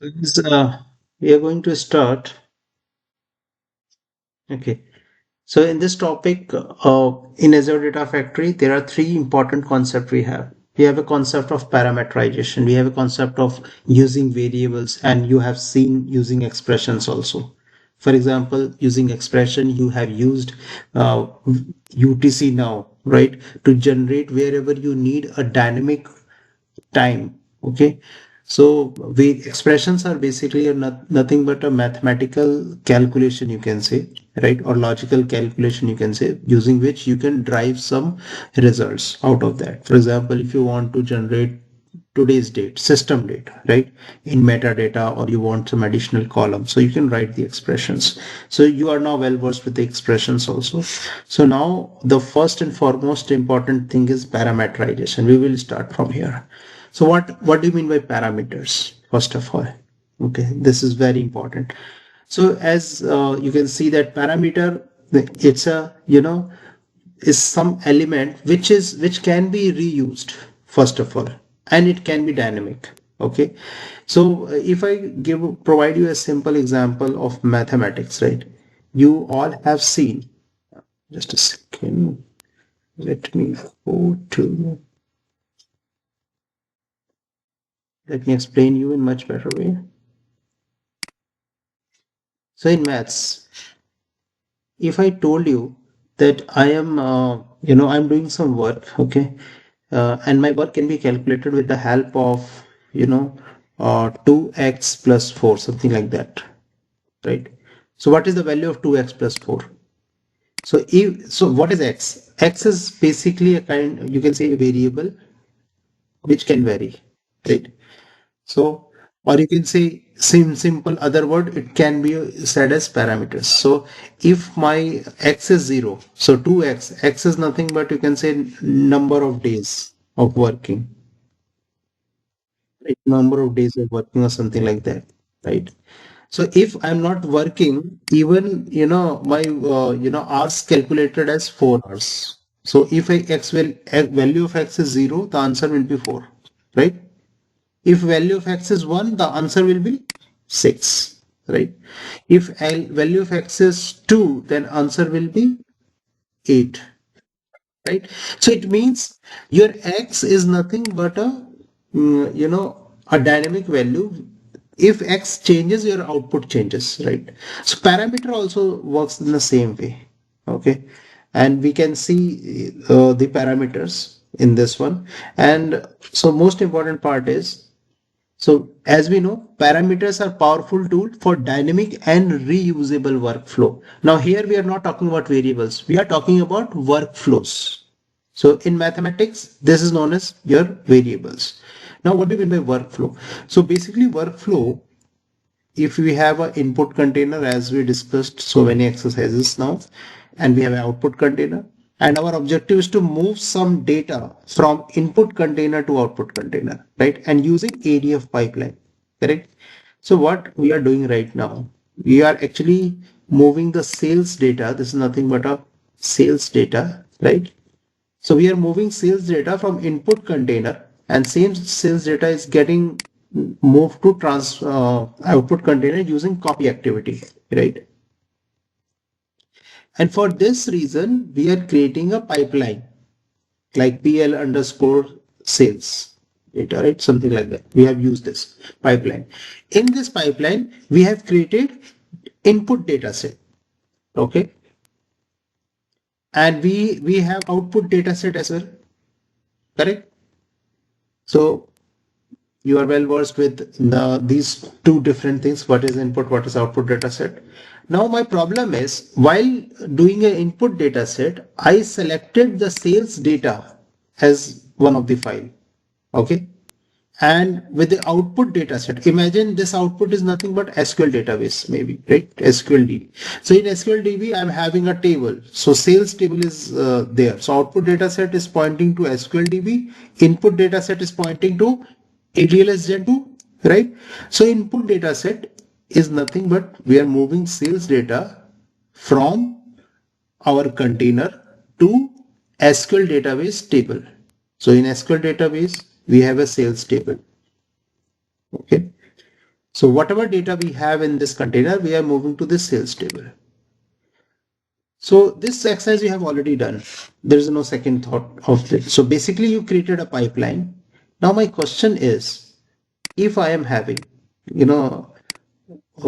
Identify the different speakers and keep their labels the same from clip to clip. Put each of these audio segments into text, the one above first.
Speaker 1: We are going to start. Okay. So in this topic, in Azure Data Factory, there are three important concepts we have. We have a concept of parameterization. We have a concept of using variables, and you have seen using expressions also. For example, using expression, you have used uh, UTC now, right, to generate wherever you need a dynamic time. Okay. So we expressions are basically nothing but a mathematical calculation, you can say, right, or logical calculation, you can say, using which you can drive some results out of that. For example, if you want to generate today's date, system date, right, in metadata, or you want some additional column, so you can write the expressions. So you are now well versed with the expressions also. So now the first and foremost important thing is parameterization. We will start from here. So what do you mean by parameters? First of all, okay, this is very important. So as you can see that parameter, it's a is some element which can be reused first of all, and it can be dynamic. Okay, so if I provide you a simple example of mathematics, right? You all have seen. Just a second. Let me go to. Let me explain you in much better way. So in maths, if I told you that I am, I'm doing some work, okay, and my work can be calculated with the help of, 2x plus 4, something like that, right? So what is the value of 2x plus 4? So what is x? X is basically a kind, you can say, a variable which can vary, right? So, or you can say simple other word, it can be said as parameters. So if my x is 0, so 2x, x is nothing but you can say number of days of working, right? Number of days of working or something like that, right? So if I'm not working, even, my, hours calculated as 4 hours. So if value of x is 0, the answer will be 4, right? If value of x is 1, the answer will be 6, right? If value of x is 2, then answer will be 8, right? So it means your x is nothing but a dynamic value. If x changes, your output changes, right? So parameter also works in the same way, okay? And we can see the parameters in this one. And so most important part is, so as we know, parameters are powerful tool for dynamic and reusable workflow. Now here we are not talking about variables. We are talking about workflows. So in mathematics, this is known as your variables. Now what do you mean by workflow? So basically workflow, if we have an input container, as we discussed so many exercises now, and we have an output container, and our objective is to move some data from input container to output container, right? And using ADF pipeline, correct? So what we are doing right now, we are actually moving the sales data. This is nothing but a sales data, right? So we are moving sales data from input container, and same sales data is getting moved to output container using copy activity, right? And for this reason, we are creating a pipeline like PL underscore sales data, right? Something like that. We have used this pipeline. In this pipeline, we have created input data set. Okay. And we have output data set as well. Correct. So you are well versed with these two different things. What is input, what is output data set? Now my problem is, while doing an input data set, I selected the sales data as one of the file. Okay. And with the output data set, imagine this output is nothing but SQL database, maybe, right? SQL DB. So in SQL DB, I'm having a table. So sales table is there. So output data set is pointing to SQL DB. Input data set is pointing to ATLS Gen 2, right? So input data set is nothing but we are moving sales data from our container to SQL database table. So in SQL database, we have a sales table. Okay. So whatever data we have in this container, we are moving to this sales table. So this exercise you have already done. There is no second thought of it. So basically you created a pipeline. Now my question is, if I am having, you know,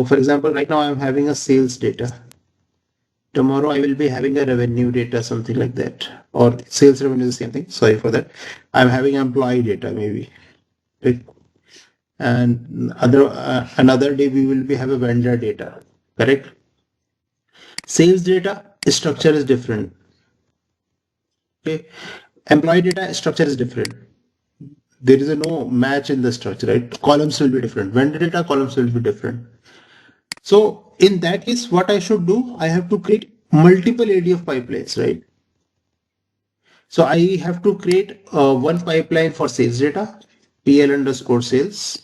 Speaker 1: for example, right now I am having a sales data. Tomorrow I will be having a revenue data, something like that. Or sales revenue is the same thing. Sorry for that. I'm having employee data maybe. Right? And another day we will be have a vendor data. Correct? Sales data structure is different. Okay. Employee data structure is different. There is a no match in the structure, right? Columns will be different. Vendor data columns will be different. So in that case, what I should do, I have to create multiple ADF pipelines, right? So I have to create one pipeline for sales data, PL underscore sales.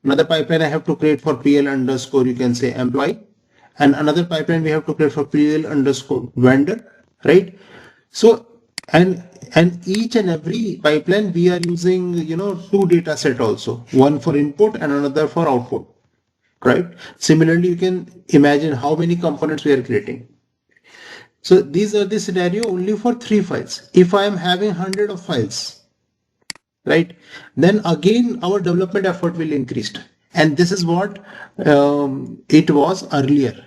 Speaker 1: Another pipeline I have to create for PL underscore, you can say employee. And another pipeline we have to create for PL underscore vendor, right? So, and each and every pipeline we are using, two data set also, one for input and another for output, right? Similarly, you can imagine how many components we are creating. So these are the scenario only for 3 files. If I am having 100 of files, right, then again our development effort will increase. And this is what it was earlier,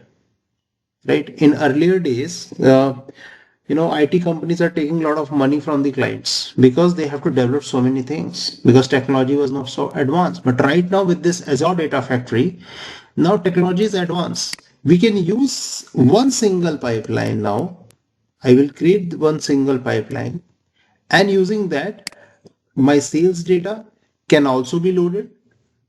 Speaker 1: right? In earlier days, IT companies are taking a lot of money from the clients because they have to develop so many things because technology was not so advanced. But right now with this Azure Data Factory, now technology is advanced. We can use one single pipeline now. I will create one single pipeline, and using that, my sales data can also be loaded.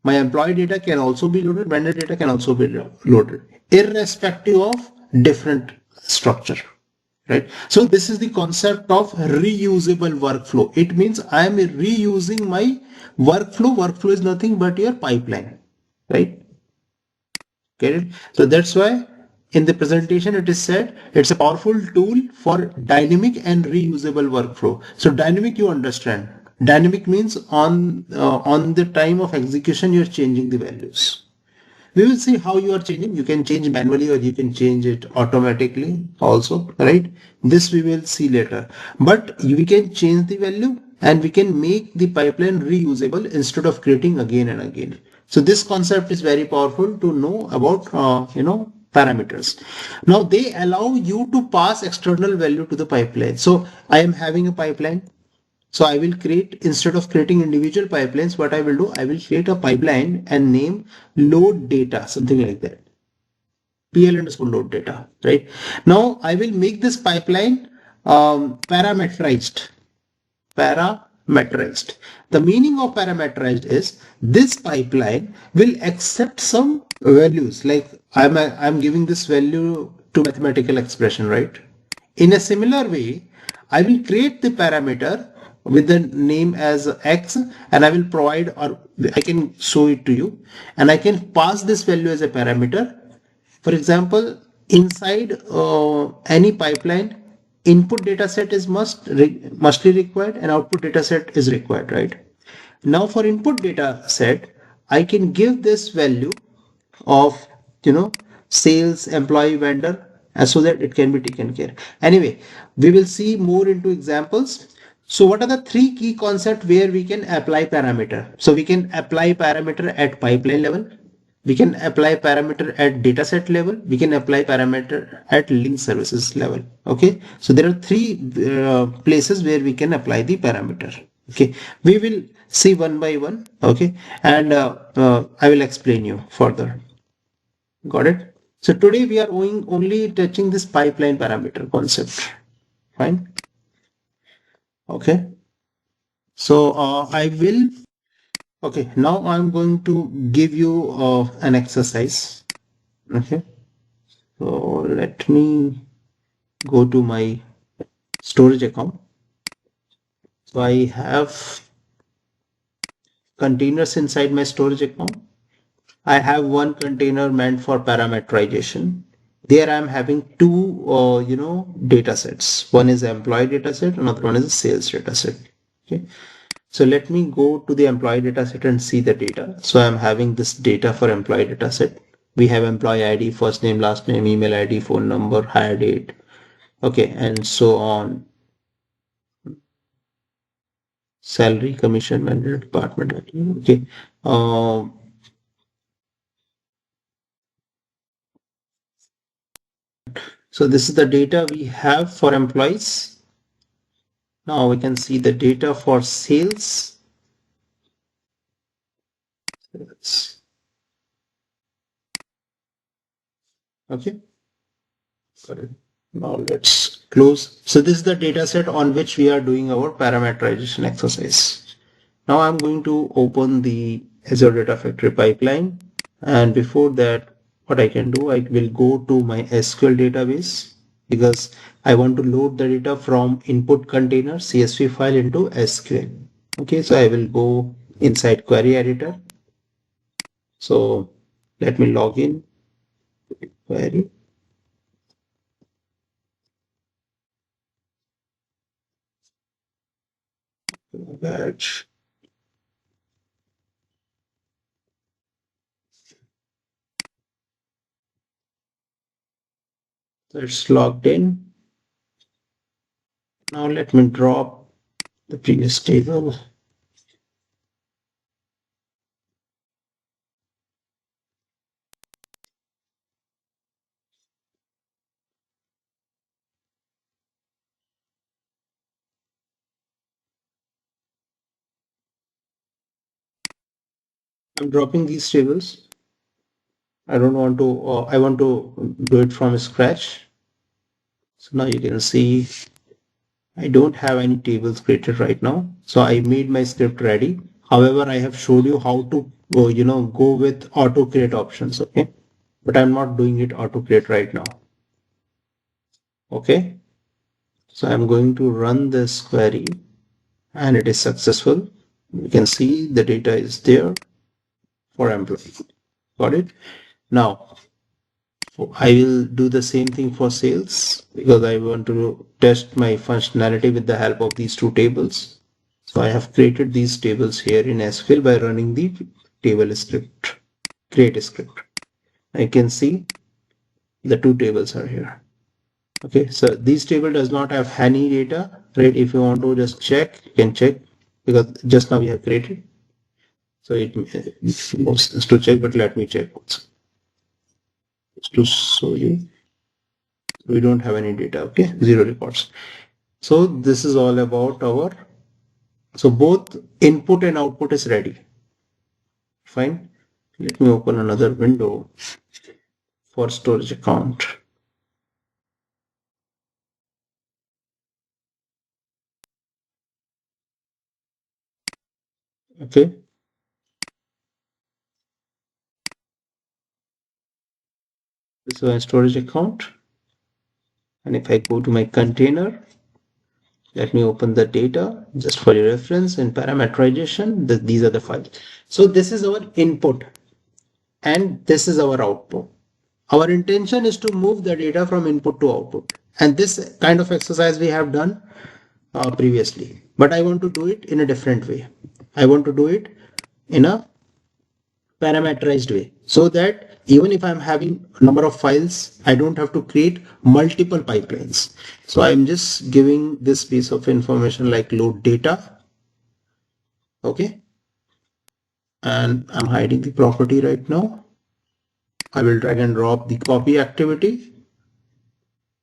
Speaker 1: My employee data can also be loaded. Vendor data can also be loaded, irrespective of different structure. Right. So this is the concept of reusable workflow. It means I am reusing my workflow. Workflow is nothing but your pipeline. Right. Get it? So that's why in the presentation it is said it's a powerful tool for dynamic and reusable workflow. So dynamic, you understand. Dynamic means on the time of execution you're changing the values. We will see how you are changing. You can change manually or you can change it automatically also, right? This we will see later. But we can change the value and we can make the pipeline reusable instead of creating again and again. So this concept is very powerful to know about, parameters. Now they allow you to pass external value to the pipeline. So I am having a pipeline. So I will create, instead of creating individual pipelines, what I will do, I will create a pipeline and name load data, something like that. PL underscore load data, right? Now I will make this pipeline parameterized. Parameterized. The meaning of parameterized is this pipeline will accept some values, like I'm giving this value to mathematical expression, right? In a similar way, I will create the parameter with the name as x, and I will provide, or I can show it to you, and I can pass this value as a parameter. For example, inside any pipeline, input data set is mustly required and output data set is required, right? Now for input data set, I can give this value of, sales, employee, vendor, so that it can be taken care. Anyway, we will see more into examples. So what are the three key concepts where we can apply parameter? So we can apply parameter at pipeline level. We can apply parameter at dataset level. We can apply parameter at link services level. Okay. So there are three places where we can apply the parameter. Okay. We will see one by one. Okay. And I will explain you further. Got it? So today we are only touching this pipeline parameter concept. Fine. Okay. So I will. Okay. Now I'm going to give you an exercise. Okay. So let me go to my storage account. So I have containers inside my storage account. I have one container meant for parameterization. There I am having two, data sets. One is employee data set, another one is a sales data set. Okay. So let me go to the employee data set and see the data. So I'm having this data for employee data set. We have employee ID, first name, last name, email ID, phone number, hire date, okay, and so on. Salary, commission, manager, department, okay. So this is the data we have for employees. Now we can see the data for sales. Okay, got it. Now let's close. So this is the data set on which we are doing our parameterization exercise. Now I'm going to open the Azure Data Factory pipeline. And before that, what I can do, I will go to my SQL database because I want to load the data from input container CSV file into SQL. Okay, so I will go inside query editor. So let me log in query. Batch. So it's logged in. Now let me drop the previous table. I'm dropping these tables. I don't want to, I want to do it from scratch. So now you can see I don't have any tables created right now. So I made my script ready. However, I have showed you how to go with auto create options. Okay. But I'm not doing it auto create right now. Okay. So I'm going to run this query and it is successful. You can see the data is there for employee. Got it? Now I will do the same thing for sales because I want to test my functionality with the help of these two tables. So I have created these tables here in SQL by running the table script, create script. I can see the two tables are here. Okay, so this table does not have any data, right? If you want to just check, you can check because just now we have created. So it makes sense to check, but let me check also. Just to show you, we don't have any data. Okay, zero records. So this is all about our, so both input and output is ready. Fine. Let me open another window for storage account. Okay. This is my storage account. And if I go to my container, let me open the data just for your reference in parameterization. These are the files. So this is our input and this is our output. Our intention is to move the data from input to output. And this kind of exercise we have done previously, but I want to do it in a different way. I want to do it in a parameterized way so that even if I'm having a number of files, I don't have to create multiple pipelines. So I'm just giving this piece of information like load data. Okay. And I'm hiding the property right now. I will drag and drop the copy activity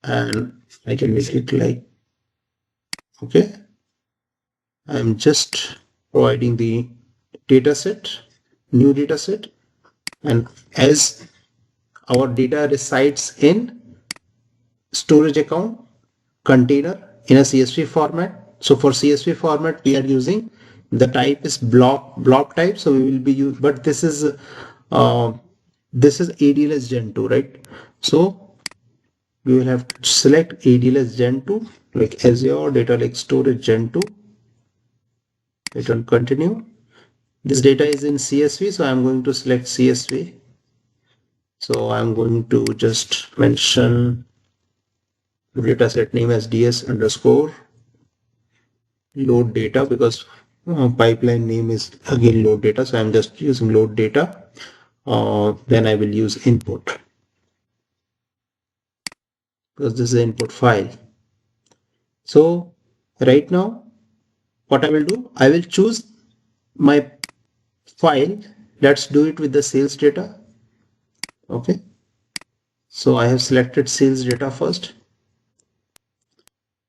Speaker 1: and I can make it like, okay. I'm just providing the data set, new data set. And as our data resides in storage account container in a CSV format. So for CSV format, we are using the type is block type. So we will be using, but uh, this is ADLS Gen 2, right? So we will have to select ADLS Gen 2 like Azure Data Lake Storage Gen 2. Hit on continue. This data is in CSV, so I'm going to select CSV. So I'm going to just mention dataset name as ds underscore load data because pipeline name is again load data, so I'm just using load data. Then I will use input because this is the input file. So right now what I will do, I will choose my file. Let's do it with the sales data. Okay, so I have selected sales data first.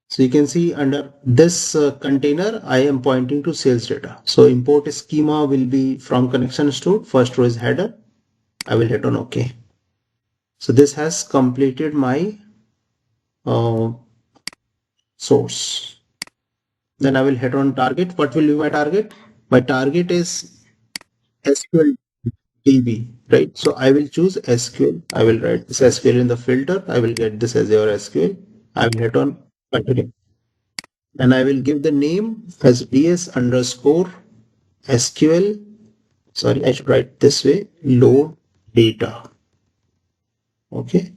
Speaker 1: So you can see under this container, I am pointing to sales data. So import schema will be from connection stored. First row is header. I will hit on OK. So this has completed my uh, source. Then I will hit on target. What will be my target? My target is SQL DB, right? So I will choose SQL. I will write this SQL in the filter. I will get this as your SQL. I will hit on continue. And I will give the name as ds underscore SQL. Sorry, I should write this way, load data. Okay.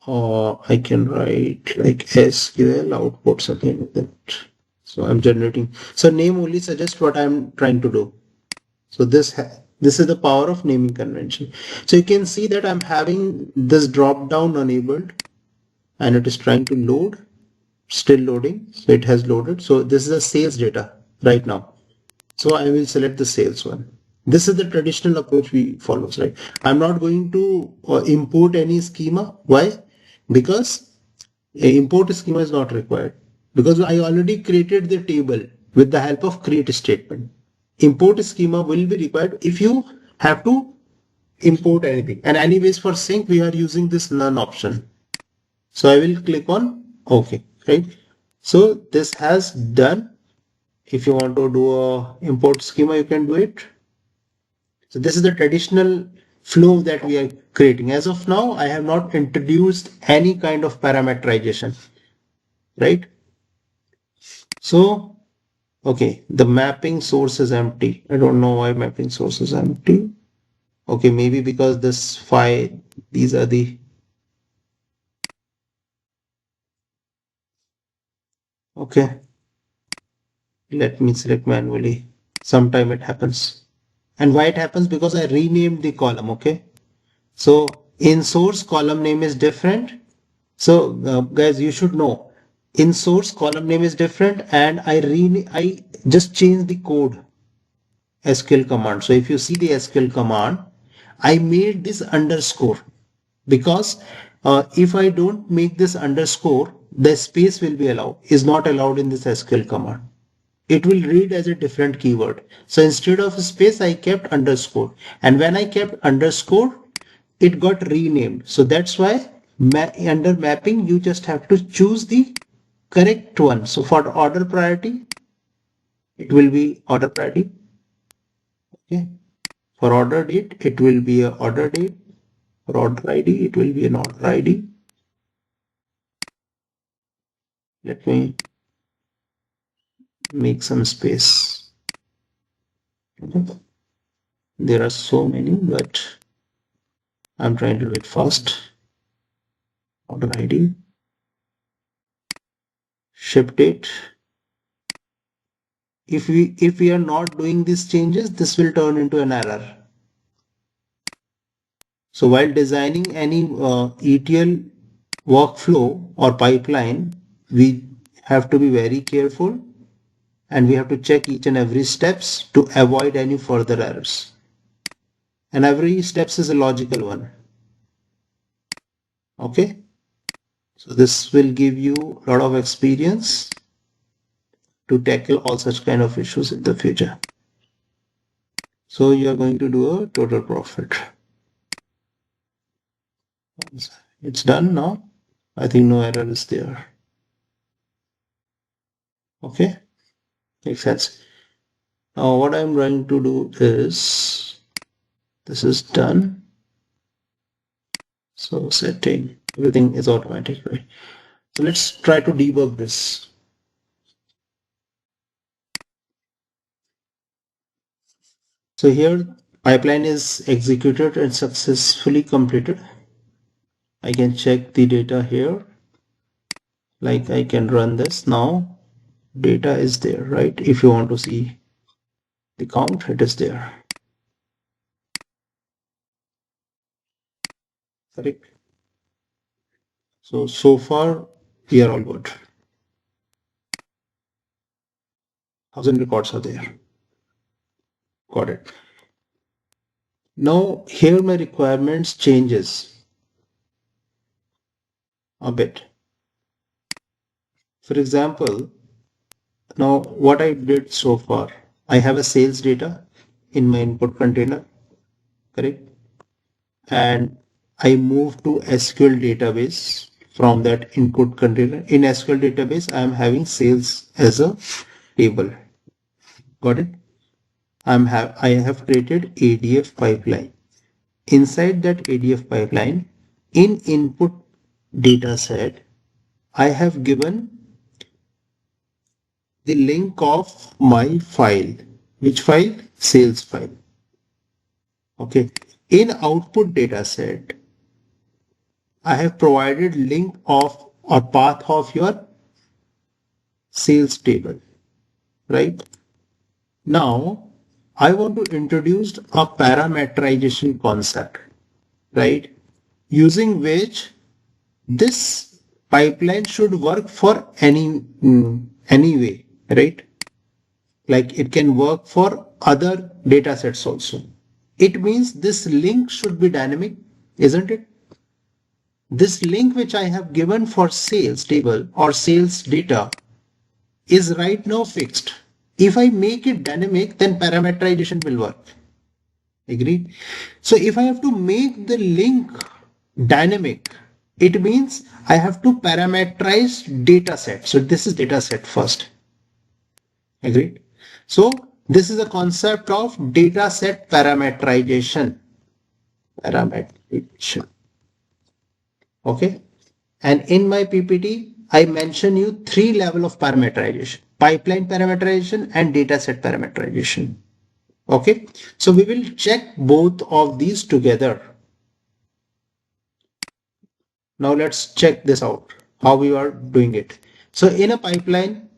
Speaker 1: Or I can write like SQL output, something like that. So I'm generating. So name only suggests what I'm trying to do. So this is the power of naming convention. So you can see that I'm having this drop down enabled and it is trying to load, still loading. So it has loaded. So this is a sales data right now. So I will select the sales one. This is the traditional approach we follow, right? I'm not going to import any schema. Why? Because a import schema is not required because I already created the table with the help of create statement. Import schema will be required if you have to import anything. And anyways, for sync, we are using this none option. So I will click on OK, right? So this has done. If you want to do a import schema, you can do it. So this is the traditional flow that we are creating. As of now, I have not introduced any kind of parameterization, right? So, okay, the mapping source is empty. I don't know why mapping source is empty. Okay, maybe because this file, these are the, okay, let me select manually. Sometime it happens. And why it happens? Because I renamed the column, okay? So in source column name is different. So guys, you should know in source column name is different and I just changed the code SQL command. So if you see the SQL command, I made this underscore because if I don't make this underscore, the space will be allowed, is not allowed in this SQL command. It will read as a different keyword. So instead of space, I kept underscore. And when I kept underscore, it got renamed. So that's why under mapping, you just have to choose the correct one. So for order priority, it will be order priority. Okay. For order date, it will be a order date. For order ID, it will be an order ID. Let me make some space. Okay. There are so many, but I'm trying to do it fast. Order ID, ship date. If we are not doing these changes, this will turn into an error. So while designing any ETL workflow or pipeline, we have to be very careful and we have to check each and every steps to avoid any further errors. And every steps is a logical one. Okay. So this will give you a lot of experience to tackle all such kind of issues in the future. So you are going to do a total profit. It's done now. I think no error is there. Okay, makes sense. Now what I'm going to do is, this is done. So setting, everything is automatic, right? So let's try to debug this. So here pipeline is executed and successfully completed. I can check the data here. Like I can run this now. data is there, right? If you want to see the count, it is there. Correct. So far we are all good. 1,000 records are there. Got it. Now here my requirements changes a bit. For example, now what I did so far, I have a sales data in my input container, correct? And I move to SQL database from that input container. In SQL database, I am having sales as a table. Got it? I have created ADF pipeline. Inside that ADF pipeline, in input data set, I have given the link of my file. Which file? Sales file. Okay. In output data set, I have provided link of or path of your sales table, right? Now, I want to introduce a parameterization concept, right? Using which this pipeline should work for any way, right? Like it can work for other data sets also. It means this link should be dynamic, isn't it? This link which I have given for sales table or sales data is right now fixed. If I make it dynamic, then parameterization will work. Agree? So if I have to make the link dynamic, it means I have to parameterize data set. So this is data set first. Agreed? So this is a concept of data set parameterization. Parameterization. Okay. And in my PPT, I mention you three level of parameterization: pipeline parameterization and dataset parameterization. Okay. So we will check both of these together. Now let's check this out, how we are doing it. So in a pipeline,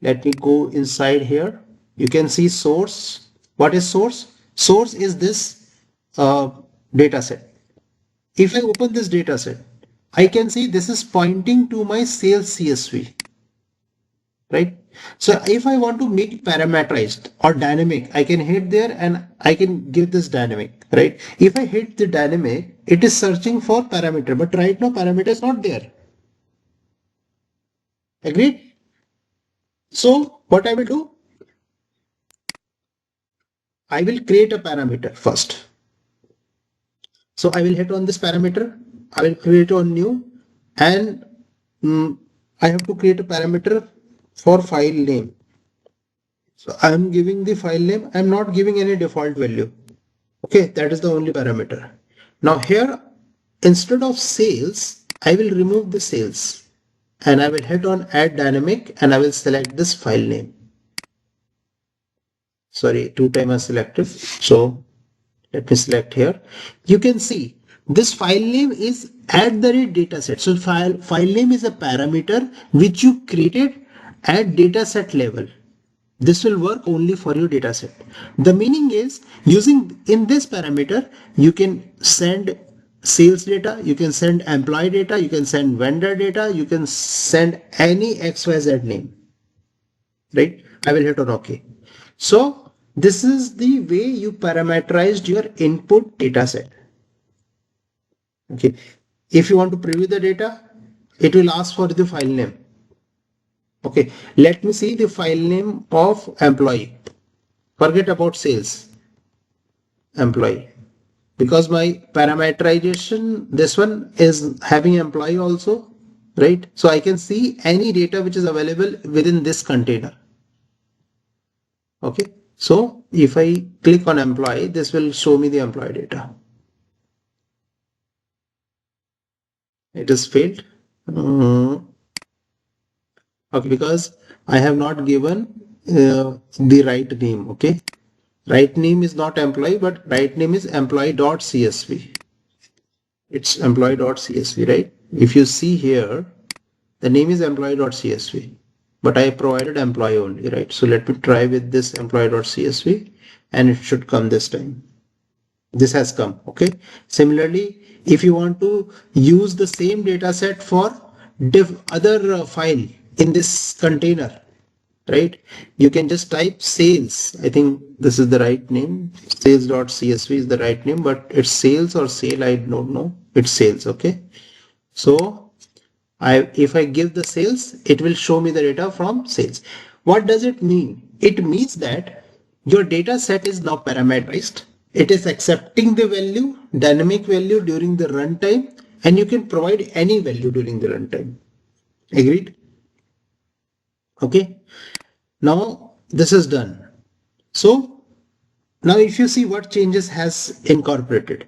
Speaker 1: let me go inside here. You can see source. What is source? Source is this data set. If I open this data set, I can see this is pointing to my sales CSV, right? So if I want to make it parameterized or dynamic, I can hit there and I can give this dynamic, right? If I hit the dynamic, it is searching for parameter, but right now parameter is not there. Agreed? So what I will do, I will create a parameter first. So I will hit on this parameter. I will create on new and I have to create a parameter for file name. So I am giving the file name. I am not giving any default value. Okay, that is the only parameter. Now here, instead of sales, I will remove the sales and I will hit on add dynamic and I will select this file name. Sorry, two times I selected. So let me select here. You can see this file name is at the rate dataset. So file name is a parameter which you created at dataset level. This will work only for your dataset. The meaning is using in this parameter, you can send sales data, you can send employee data, you can send vendor data, you can send any XYZ name, right? I will hit on OK. So this is the way you parameterized your input dataset. Okay. If you want to preview the data, it will ask for the file name. Okay. Let me see the file name of employee. Forget about sales. Employee. Because my parameterization, this one is having employee also, right? So I can see any data which is available within this container. Okay. So if I click on employee, this will show me the employee data. It is failed. Okay, because I have not given the right name. Okay. Right name is not employee, but right name is employee.csv. It's employee.csv, right? If you see here, the name is employee.csv. but I provided employee only, right? So let me try with this employee.csv and it should come this time. This has come. Okay. Similarly, if you want to use the same data set for other file in this container, right? You can just type sales. I think this is the right name. Sales.csv is the right name, but it's sales or sale. I don't know. It's sales. Okay. So if I give the sales, it will show me the data from sales. What does it mean? It means that your data set is now parameterized. It is accepting the value, dynamic value during the runtime, and you can provide any value during the runtime. Agreed? Okay. Now this is done. So now if you see what changes has incorporated.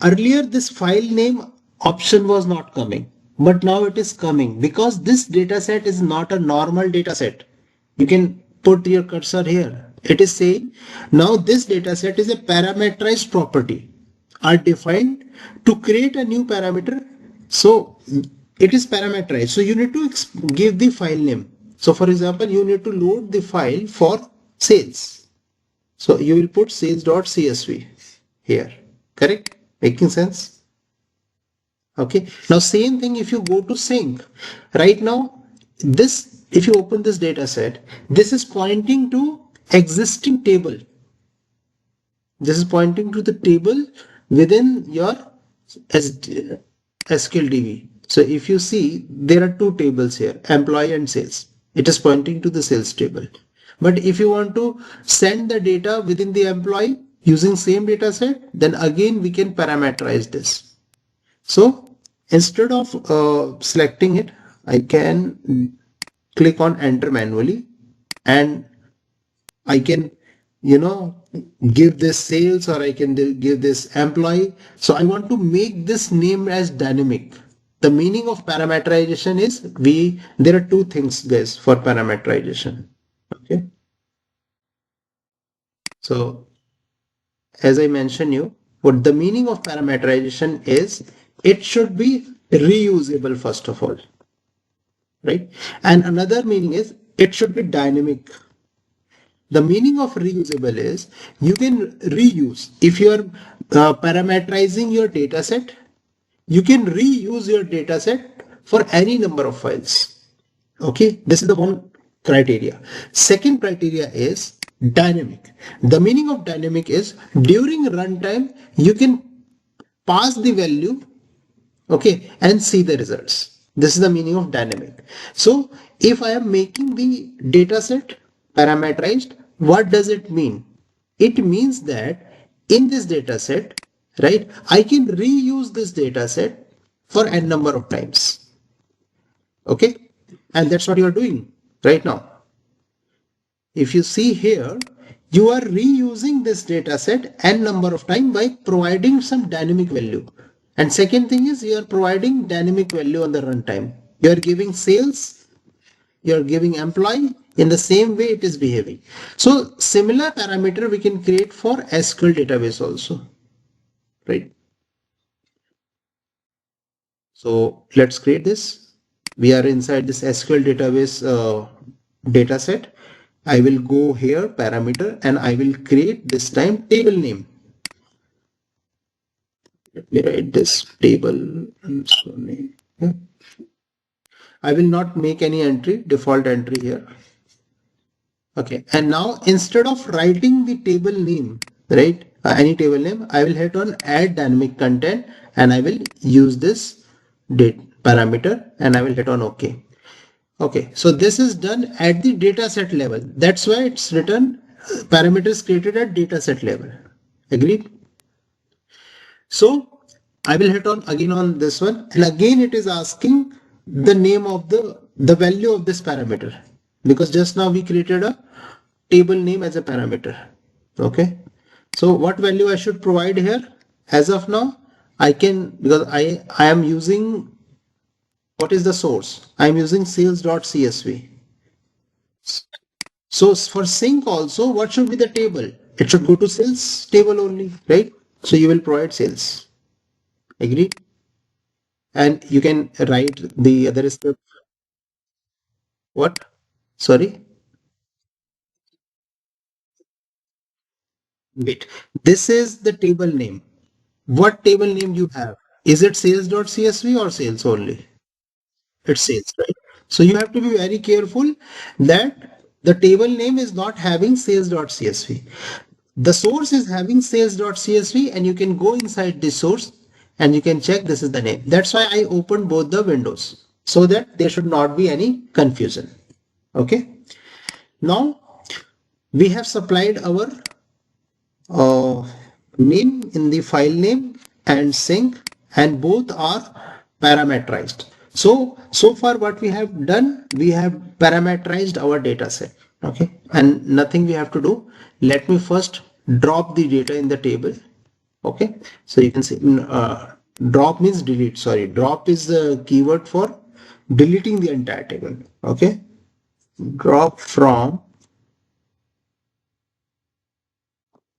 Speaker 1: Earlier this file name option was not coming, but now it is coming because this dataset is not a normal dataset. You can put your cursor here. It is saying now this dataset is a parameterized property are defined to create a new parameter. So it is parameterized. So you need to give the file name. So for example, you need to load the file for sales. So you will put sales.csv here, correct? Making sense? Okay. Now same thing if you go to sync. Right now, this if you open this data set, this is pointing to existing table. This is pointing to the table within your SQLDB. So if you see, there are two tables here, employee and sales. It is pointing to the sales table. But if you want to send the data within the employee using same data set, then again we can parameterize this. So instead of selecting it, I can click on enter manually and I can, give this sales or I can give this employee. So I want to make this name as dynamic. The meaning of parameterization is there are two things guys for parameterization. Okay. So as I mentioned you, what the meaning of parameterization is, it should be reusable first of all, right? And another meaning is it should be dynamic. The meaning of reusable is you can reuse. If you are parameterizing your data set, you can reuse your data set for any number of files. Okay, this is the one criteria. Second criteria is dynamic. The meaning of dynamic is during runtime, you can pass the value, okay, and see the results. This is the meaning of dynamic. So if I am making the data set parameterized, what does it mean? It means that in this data set, right, I can reuse this data set for n number of times. Okay, and that's what you are doing right now. If you see here, you are reusing this data set n number of time by providing some dynamic value. And second thing is you are providing dynamic value on the runtime. You are giving sales, you are giving employee in the same way it is behaving. So similar parameter we can create for SQL database also, right? So let's create this. We are inside this SQL database data set. I will go here parameter and I will create this time table name. Let me write this table and so name. Yeah. I will not make any entry, default entry here. Okay, and now instead of writing the table name, right, any table name, I will hit on add dynamic content and I will use this date parameter and I will hit on OK. Okay, so this is done at the dataset level. That's why it's written parameters created at dataset level. Agreed? So I will hit on again on this one and again it is asking the name of the value of this parameter because just now we created a table name as a parameter. Okay, so what value I should provide here? As of now, I can because I am using what is the source? I am using sales.csv. So for sync also, what should be the table? It should go to sales table only, right? So you will provide sales. Agreed? And you can write the other script. What? Sorry, wait. This is the table name. What table name you have? Is it sales.csv or sales only? It's sales, right? So you have to be very careful that the table name is not having sales.csv. The source is having sales.csv, and you can go inside this source and you can check this is the name. That's why I opened both the windows so that there should not be any confusion. Okay. Now we have supplied our uh, name in the file name and sync, and both are parameterized. So far what we have done, we have parameterized our data set. Okay, and nothing we have to do. Let me first drop the data in the table. Okay, so you can see drop means delete. Sorry, drop is the keyword for deleting the entire table. Okay, drop from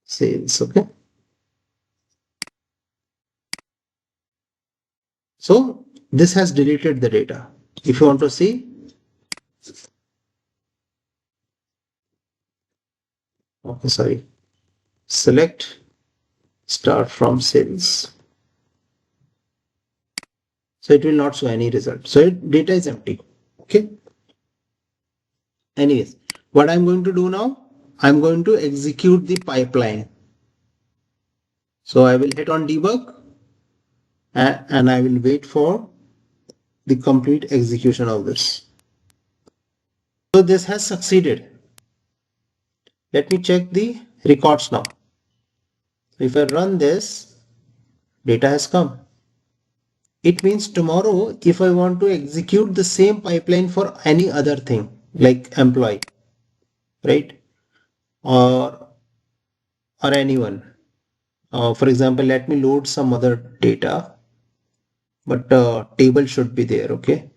Speaker 1: sales. Okay, so this has deleted the data. If you want to see, okay, sorry, select start from sales. So it will not show any result. So data is empty. Okay. Anyways, what I'm going to do now, I'm going to execute the pipeline. So I will hit on debug and I will wait for the complete execution of this. So this has succeeded. Let me check the records now. If I run this, data has come. It means tomorrow, if I want to execute the same pipeline for any other thing, like employee, right? Or anyone. For example, let me load some other data, but table should be there. Okay.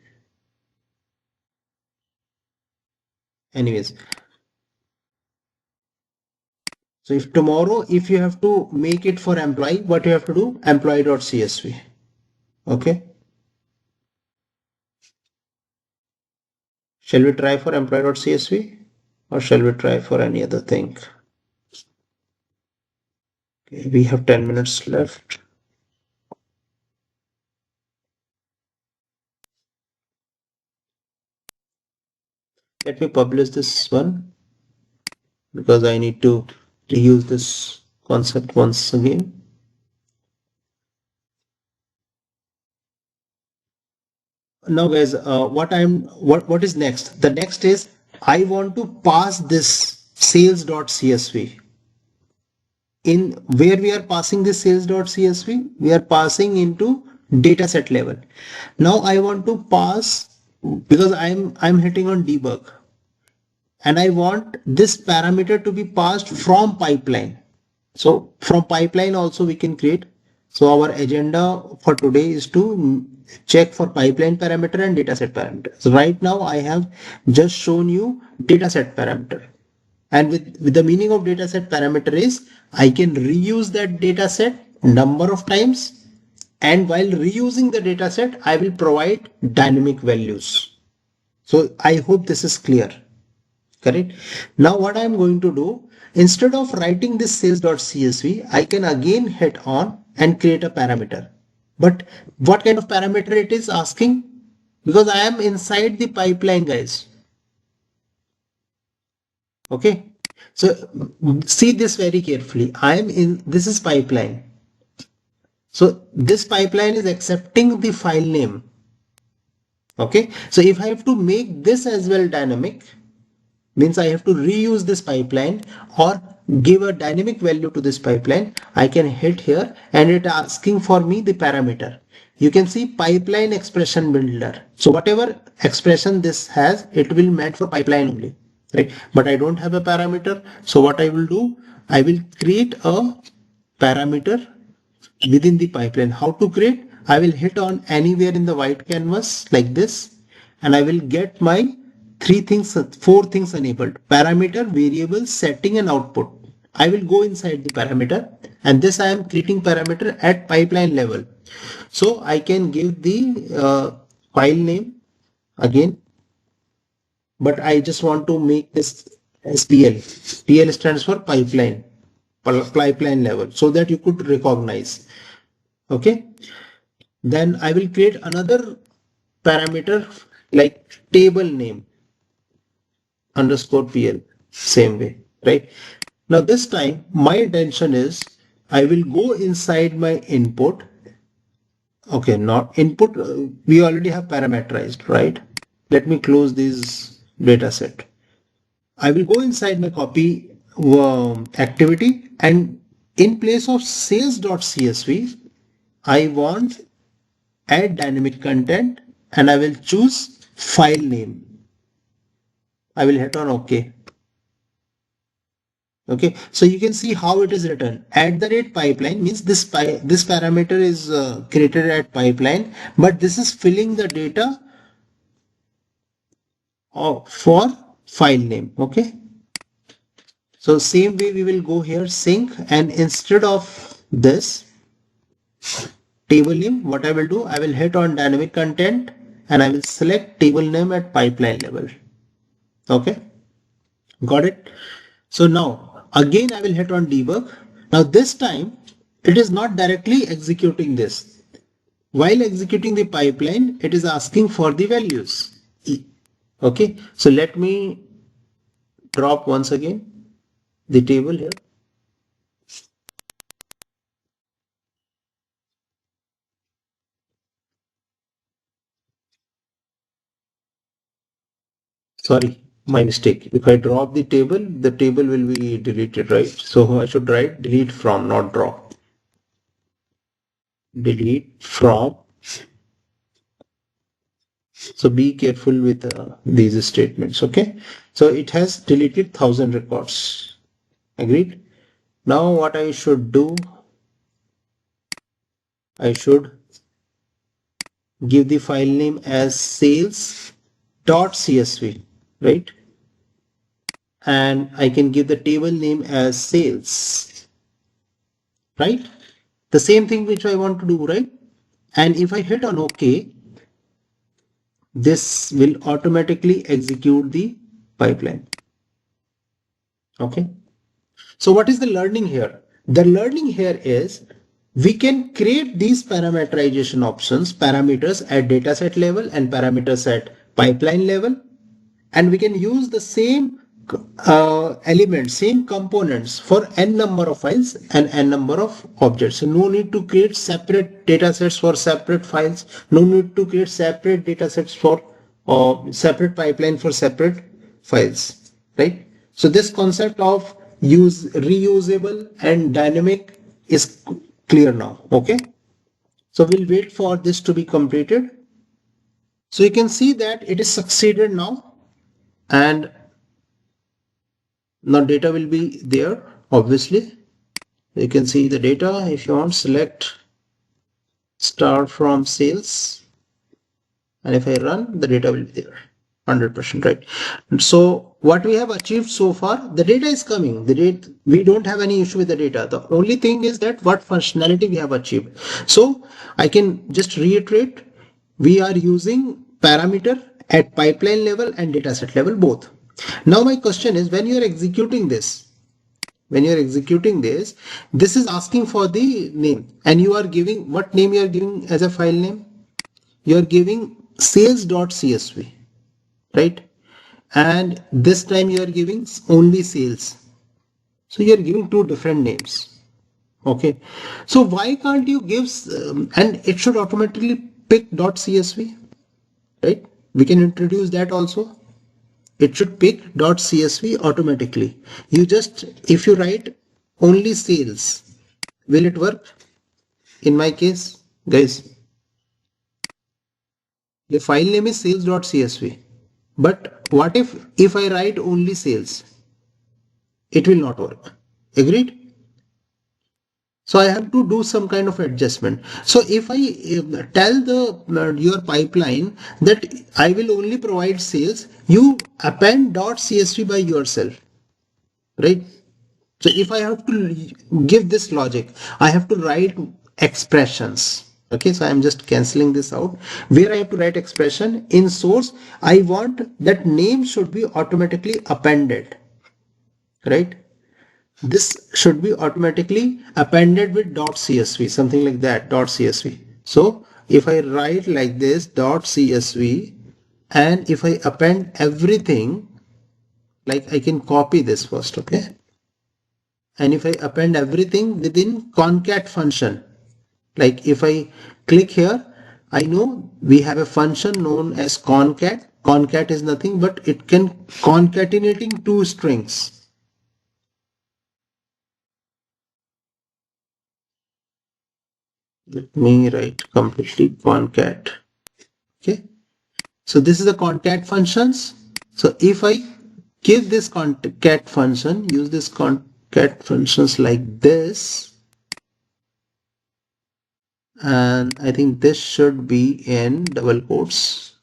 Speaker 1: Anyways, so if tomorrow, if you have to make it for employee, what you have to do? Employee.csv. Okay. Shall we try for employee.csv or shall we try for any other thing? Okay, we have 10 minutes left. Let me publish this one because I need to reuse this concept once again. Now guys, what is next? The next is I want to pass this sales.csv. In where we are passing this sales.csv, we are passing into dataset level. Now I want to pass, because I'm hitting on debug, and I want this parameter to be passed from pipeline. So from pipeline also we can create. So our agenda for today is to check for pipeline parameter and dataset parameter. So right now I have just shown you dataset parameter. And with the meaning of dataset parameter is I can reuse that dataset number of times, and while reusing the dataset I will provide dynamic values. So I hope this is clear. Correct. Now what I am going to do, instead of writing this sales.csv, I can again hit on and create a parameter. But what kind of parameter it is asking? Because I am inside the pipeline, guys. Okay. So see this very carefully. I am in, this is pipeline. So this pipeline is accepting the file name. Okay. So if I have to make this as well dynamic, means I have to reuse this pipeline or give a dynamic value to this pipeline, I can hit here and it asking for me the parameter. You can see pipeline expression builder. So whatever expression this has, it will meant for pipeline only, right? But I don't have a parameter. So what I will do, I will create a parameter within the pipeline. How to create? I will hit on anywhere in the white canvas like this, and I will get my four things enabled: parameter, variable, setting, and output. I will go inside the parameter, and this I am creating parameter at pipeline level. So I can give the file name again. but I just want to make this as PL. PL stands for pipeline level, so that you could recognize. Okay. Then I will create another parameter like table name underscore PL, same way, right? Now this time my intention is I will go inside my input. Okay, not input. We already have parameterized, right? Let me close this data set. I will go inside my copy activity, and in place of sales.csv, I want add dynamic content, and I will choose file name. I will hit on OK. Okay, so you can see how it is written. At the rate pipeline means this parameter is created at pipeline, but this is filling the data for file name. Okay, so same way we will go here sync, and instead of this table name, what I will do, I will hit on dynamic content and I will select table name at pipeline level. Okay, got it. So now again I will hit on debug. Now this time it is not directly executing this. While executing the pipeline, it is asking for the values. Okay, so let me drop once again the table here. Sorry, my mistake. If I drop the table will be deleted, right? So I should write delete from, not drop. Delete from. So be careful with these statements, okay? So it has deleted 1000 records. Agreed? Now what I should do, I should give the file name as sales.csv, right? And I can give the table name as sales, right? The same thing which I want to do, right? And if I hit on OK, this will automatically execute the pipeline. Okay. So what is the learning here? The learning here is we can create these parameterization options, parameters at dataset level and parameters at pipeline level, and we can use the same elements, same components for n number of files and n number of objects. So no need to create separate datasets for separate files. No need to create separate datasets for separate pipeline for separate files, right? So this concept of use reusable and dynamic is clear now. Okay. So we'll wait for this to be completed. So you can see that it is succeeded now, and now data will be there. Obviously you can see the data. If you want, select start from sales, and if I run, the data will be there 100%, right? So what we have achieved so far, the data is coming. The data, we don't have any issue with the data. The only thing is that what functionality we have achieved. So I can just reiterate, we are using parameter at pipeline level and dataset level both. Now my question is, when you are executing this, this is asking for the name, and you are giving what name you are giving as a file name. You are giving sales.csv, right? And this time you are giving only sales. So you are giving two different names. Okay. So why can't you give, and it should automatically pick .csv, right? We can introduce that also. It should pick .csv automatically. You just, if you write only sales, will it work? In my case, guys, the file name is sales.csv. But what if I write only sales? It will not work. Agreed? So I have to do some kind of adjustment. So if I tell the your pipeline that I will only provide sales, you append .csv by yourself, right? So if I have to give this logic, I have to write expressions, Okay, so I'm just canceling this out. Where I have to write expression in source, I want that name should be automatically appended, right? This should be automatically appended with .csv, something like that, .csv. So if I write like this .csv, and if I append everything, like I can copy this first, okay? And if I append everything within concat function, like if I click here, I know we have a function known as concat. Concat is nothing but it can concatenating two strings. Let me write completely concat. Okay. So this is the concat functions. So if I give this concat function, use this concat functions like this, and I think this should be in double quotes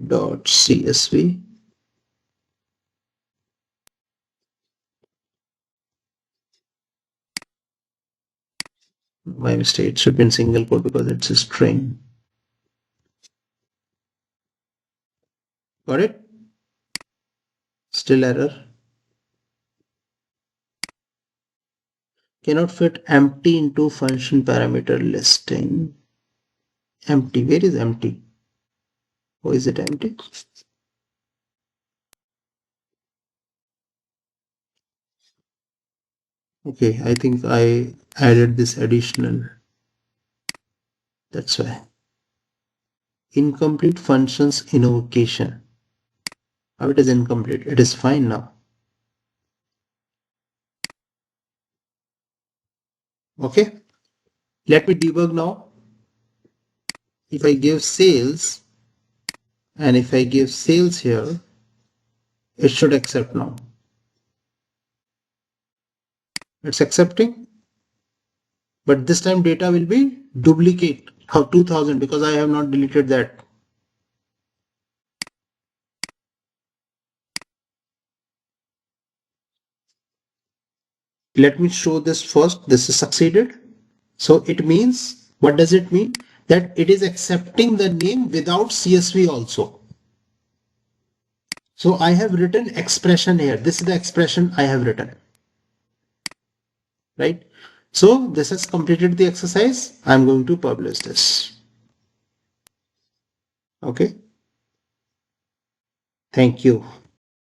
Speaker 1: .csv. My mistake, it should be in single quote because it's a string. Got it? Still error. Cannot fit empty into function parameter listing. Empty. Where is empty? Oh, is it empty? Okay, I think I added this additional. That's why. Incomplete functions invocation. How it is incomplete? It is fine now. Okay. Let me debug now. If I give sales, and if I give sales here, it should accept now. It's accepting. But this time data will be duplicate of 2000 because I have not deleted that. Let me show this first. This is succeeded. So it means, what does it mean? That it is accepting the name without CSV also. So I have written expression here. This is the expression I have written, right? So this has completed the exercise. I'm going to publish this. Okay. Thank you.